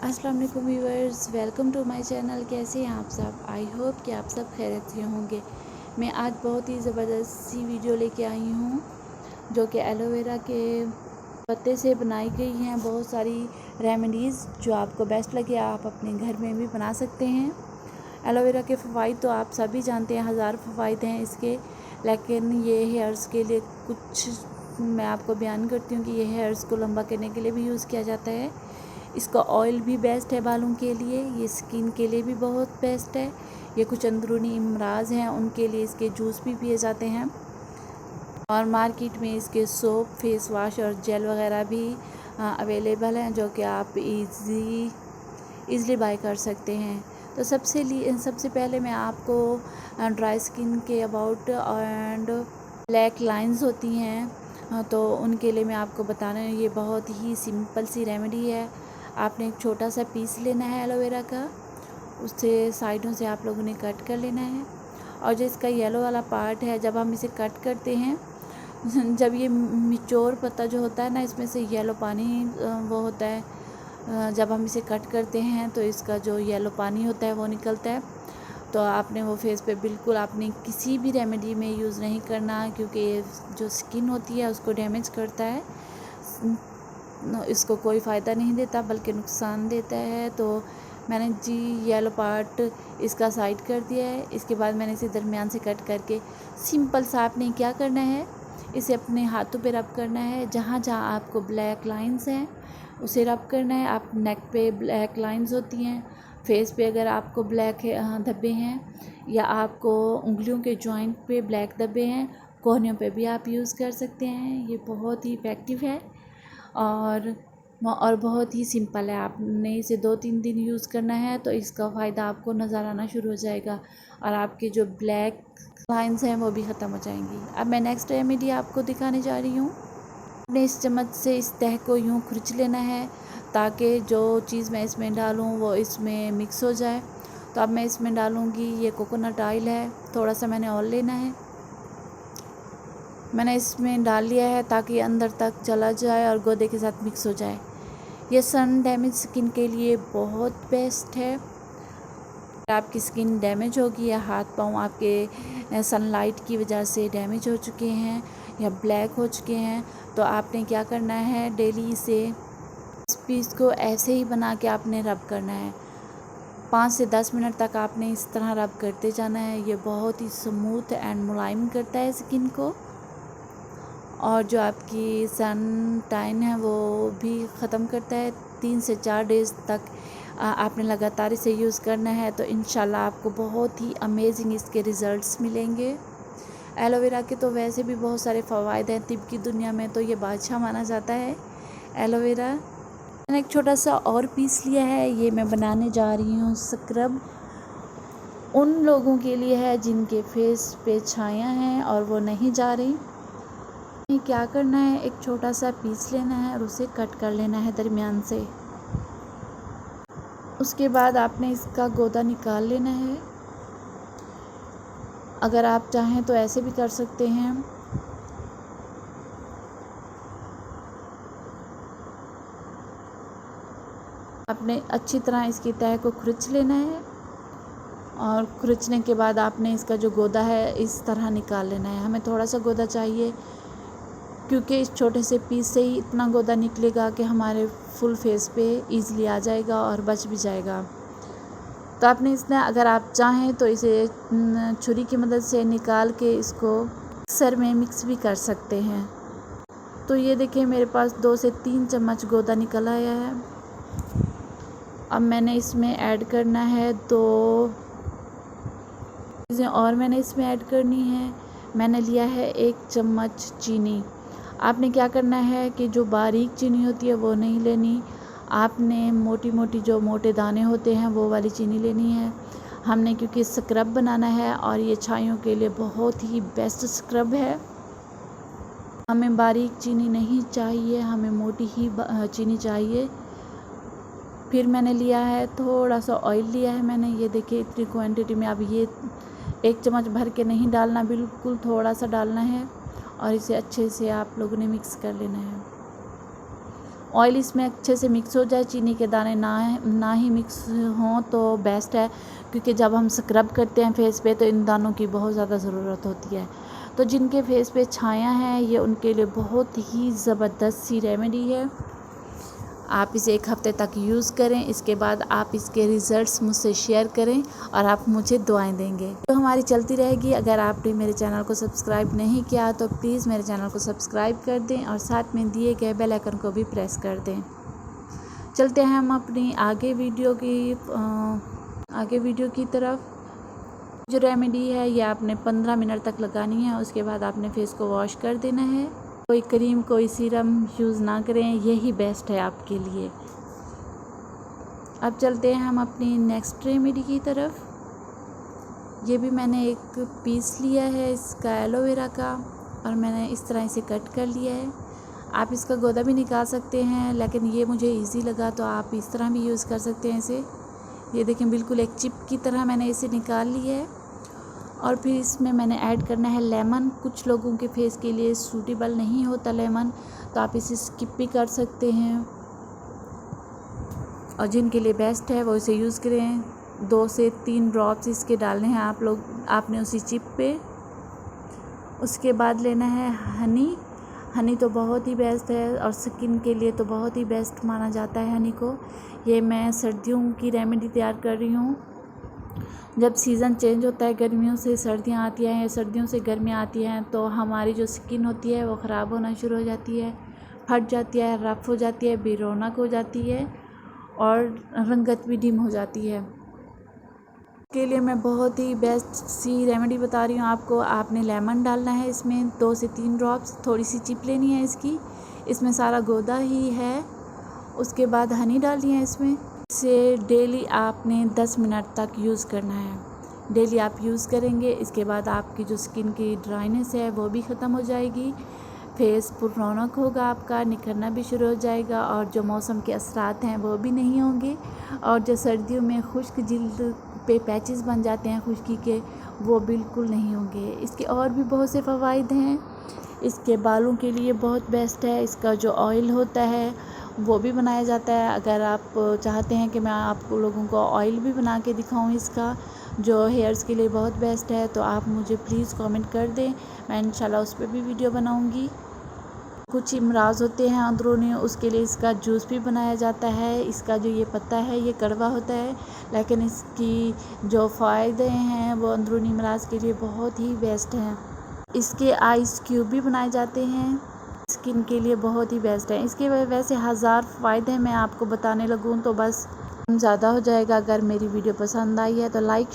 अस्सलाम वालेकुम viewers, welcome to my channel. कैसे हैं आप सब? आई होप कि आप सब खैरियत से होंगे। मैं आज बहुत ही ज़बरदस्त सी वीडियो लेके आई हूँ जो कि एलोवेरा के पत्ते से बनाई गई हैं। बहुत सारी रेमेडीज़ जो आपको बेस्ट लगे आप अपने घर में भी बना सकते हैं। एलोवेरा के फ़वाइद तो आप सभी जानते हैं, हज़ार फ़वाइद हैं इसके, लेकिन ये हेयर्स के लिए कुछ मैं आपको बयान करती हूँ कि ये हेयर्स को लंबा करने के लिए भी यूज़ किया जाता है। इसका ऑयल भी बेस्ट है बालों के लिए, ये स्किन के लिए भी बहुत बेस्ट है। ये कुछ अंदरूनी अमराज हैं उनके लिए इसके जूस भी पिए जाते हैं। और मार्केट में इसके सोप, फेस वाश और जेल वगैरह भी अवेलेबल हैं जो कि आप ईज़िली बाय कर सकते हैं। तो सबसे पहले मैं आपको ड्राई स्किन के अबाउट एंड ब्लैक लाइंस होती हैं तो उनके लिए मैं आपको बता रही हूँ। ये बहुत ही सिंपल सी रेमेडी है। आपने एक छोटा सा पीस लेना है एलोवेरा का, उससे साइडों से आप लोगों ने कट कर लेना है। और जो इसका येलो वाला पार्ट है, जब हम इसे कट करते हैं, जब ये मिच्योर पत्ता जो होता है ना, इसमें से येलो पानी वो होता है। जब हम इसे कट करते हैं तो इसका जो येलो पानी होता है वो निकलता है। तो आपने वो फेस पे बिल्कुल आपने किसी भी रेमेडी में यूज़ नहीं करना, क्योंकि ये जो स्किन होती है उसको डैमेज करता है। इसको कोई फ़ायदा नहीं देता बल्कि नुकसान देता है। तो मैंने येलो पार्ट इसका साइड कर दिया है। इसके बाद मैंने इसे दरमियान से कट करके सिंपल सा आपने क्या करना है, इसे अपने हाथों पे रब करना है। जहाँ जहाँ आपको ब्लैक लाइंस हैं उसे रब करना है। आप नेक पे ब्लैक लाइंस होती हैं, फेस पे अगर आपको ब्लैक धब्बे हैं, या आपको उंगलियों के जॉइंट पे ब्लैक धब्बे हैं, कोहनियों पे भी आप यूज़ कर सकते हैं। ये बहुत ही इफ़ेक्टिव है और बहुत ही सिंपल है। आपने इसे 2-3 दिन यूज़ करना है तो इसका फ़ायदा आपको नज़र आना शुरू हो जाएगा और आपके जो ब्लैक लाइंस हैं वो भी ख़त्म हो जाएंगी। अब मैं नेक्स्ट रेमेडी आपको दिखाने जा रही हूँ। आपने इस चम्मच से इस तह को यूँ खुरच लेना है ताकि जो चीज़ मैं इसमें डालूँ वो इसमें मिक्स हो जाए। तो अब मैं इसमें डालूँगी, ये कोकोनट ऑयल है, थोड़ा सा मैंने ऑयल लेना है, मैंने इसमें डाल लिया है ताकि अंदर तक चला जाए और गोदे के साथ मिक्स हो जाए। ये सन डैमेज स्किन के लिए बहुत बेस्ट है। आपकी स्किन डैमेज होगी या हाथ पाँव आपके सनलाइट की वजह से डैमेज हो चुके हैं या ब्लैक हो चुके हैं, तो आपने क्या करना है, डेली इस पीस को ऐसे ही बना के आपने रब करना है। 5 से 10 मिनट तक आपने इस तरह रब करते जाना है। ये बहुत ही स्मूथ एंड मुलायम करता है स्किन को, और जो आपकी सन टाइन है वो भी ख़त्म करता है। 3 से 4 डेज़ तक आपने लगातार इसे यूज़ करना है तो इंशाल्लाह आपको बहुत ही अमेजिंग इसके रिज़ल्ट्स मिलेंगे। एलोवेरा के तो वैसे भी बहुत सारे फ़वाइद हैं, तिब की दुनिया में तो ये बादशाह माना जाता है एलोवेरा। मैंने एक छोटा सा और पीस लिया है, ये मैं बनाने जा रही हूँ स्क्रब। उन लोगों के लिए है जिनके फेस पे छाया हैं और वो नहीं जा रही। क्या करना है, एक छोटा सा पीस लेना है और उसे कट कर लेना है दरमियान से। उसके बाद आपने इसका गोदा निकाल लेना है। अगर आप चाहें तो ऐसे भी कर सकते हैं। आपने अच्छी तरह इसकी तह को खुरच लेना है और खुरचने के बाद आपने इसका जो गोदा है इस तरह निकाल लेना है। हमें थोड़ा सा गोदा चाहिए क्योंकि इस छोटे से पीस से ही इतना गोदा निकलेगा कि हमारे फुल फेस पे इजीली आ जाएगा और बच भी जाएगा। तो आपने इसने अगर आप चाहें तो इसे छुरी की मदद से निकाल के इसको मिक्सर में मिक्स भी कर सकते हैं। तो ये देखिए मेरे पास 2 से 3 चम्मच गोदा निकल आया है। अब मैंने इसमें ऐड करना है 2 चीज़ें और मैंने इसमें ऐड करनी है। मैंने लिया है 1 चम्मच चीनी। आपने क्या करना है कि जो बारीक चीनी होती है वो नहीं लेनी, आपने मोटी मोटी जो मोटे दाने होते हैं वो वाली चीनी लेनी है। हमने क्योंकि स्क्रब बनाना है और ये छाइयों के लिए बहुत ही बेस्ट स्क्रब है, हमें बारीक चीनी नहीं चाहिए, हमें मोटी ही चीनी चाहिए। फिर मैंने लिया है थोड़ा सा ऑयल लिया है मैंने, ये देखिए इतनी क्वांटिटी में। अब ये 1 चम्मच भर के नहीं डालना, बिल्कुल थोड़ा सा डालना है और इसे अच्छे से आप लोगों ने मिक्स कर लेना है। ऑयल इसमें अच्छे से मिक्स हो जाए, चीनी के दाने ना ही मिक्स हों तो बेस्ट है, क्योंकि जब हम स्क्रब करते हैं फेस पे तो इन दानों की बहुत ज़्यादा ज़रूरत होती है। तो जिनके फेस पे छाया है ये उनके लिए बहुत ही ज़बरदस्त सी रेमेडी है। आप इसे 1 हफ़्ते तक यूज़ करें, इसके बाद आप इसके रिज़ल्ट्स मुझसे शेयर करें और आप मुझे दुआएं देंगे। तो हमारी चलती रहेगी। अगर आपने मेरे चैनल को सब्सक्राइब नहीं किया तो प्लीज़ मेरे चैनल को सब्सक्राइब कर दें और साथ में दिए गए बेल आइकन को भी प्रेस कर दें। चलते हैं हम अपनी आगे वीडियो की तरफ। जो रेमेडी है ये आपने 15 मिनट तक लगानी है, उसके बाद आपने फेस को वॉश कर देना है। कोई क्रीम कोई सीरम यूज़ ना करें, यही बेस्ट है आपके लिए। अब चलते हैं हम अपनी नेक्स्ट रेमेडी की तरफ। ये भी मैंने एक पीस लिया है इसका एलोवेरा का और मैंने इस तरह इसे कट कर लिया है। आप इसका गूदा भी निकाल सकते हैं, लेकिन ये मुझे इजी लगा तो आप इस तरह भी यूज़ कर सकते हैं इसे। ये देखें बिल्कुल एक चिप की तरह मैंने इसे निकाल लिया है। और फिर इसमें मैंने ऐड करना है लेमन। कुछ लोगों के फेस के लिए सूटेबल नहीं होता लेमन, तो आप इसे स्किप भी कर सकते हैं, और जिनके लिए बेस्ट है वो इसे यूज़ करें। 2 से 3 ड्रॉप्स इसके डालने हैं आपने उसी चिप पे। उसके बाद लेना है हनी तो बहुत ही बेस्ट है और स्किन के लिए तो बहुत ही बेस्ट माना जाता है हनी को। ये मैं सर्दियों की रेमेडी तैयार कर रही हूँ। जब सीज़न चेंज होता है, गर्मियों से सर्दियाँ आती हैं या सर्दियों से गर्मियाँ आती हैं, तो हमारी जो स्किन होती है वो ख़राब होना शुरू हो जाती है, फट जाती है, रफ़ हो जाती है, बेरौनक हो जाती है और रंगत भी डिम हो जाती है। के लिए मैं बहुत ही बेस्ट सी रेमेडी बता रही हूँ आपको। आपने लेमन डालना है इसमें 2 से 3 ड्रॉप्स, थोड़ी सी चिप लेनी है इसकी, इसमें सारा गूदा ही है। उसके बाद हनी डालनी है इसमें। इसे डेली आपने 10 मिनट तक यूज़ करना है। डेली आप यूज़ करेंगे, इसके बाद आपकी जो स्किन की ड्राइनेस है वो भी ख़त्म हो जाएगी, फेस पर रौनक होगा, आपका निखरना भी शुरू हो जाएगा और जो मौसम के असरात हैं वो भी नहीं होंगे। और जो सर्दियों में खुश्क जिल्द पे पैचेस बन जाते हैं खुश्की के, वो बिल्कुल नहीं होंगे। इसके और भी बहुत से फ़वाइद हैं। इसके बालों के लिए बहुत बेस्ट है। इसका जो ऑयल होता है वो भी बनाया जाता है। अगर आप चाहते हैं कि मैं आप लोगों को ऑयल भी बना के दिखाऊं इसका, जो हेयर्स के लिए बहुत बेस्ट है, तो आप मुझे प्लीज़ कमेंट कर दें, मैं इंशाल्लाह उस पर भी वीडियो बनाऊंगी। कुछ इमराज होते हैं अंदरूनी, उसके लिए इसका जूस भी बनाया जाता है। इसका जो ये पत्ता है ये कड़वा होता है, लेकिन इसकी जो फ़ायदे हैं वो अंदरूनी इमराज के लिए बहुत ही बेस्ट हैं। इसके आइस क्यूब भी बनाए जाते हैं, स्किन के लिए बहुत ही बेस्ट है। इसके वैसे 1000 फ़ायदे हैं, मैं आपको बताने लगूँ तो बस ज़्यादा हो जाएगा। अगर मेरी वीडियो पसंद आई है तो लाइक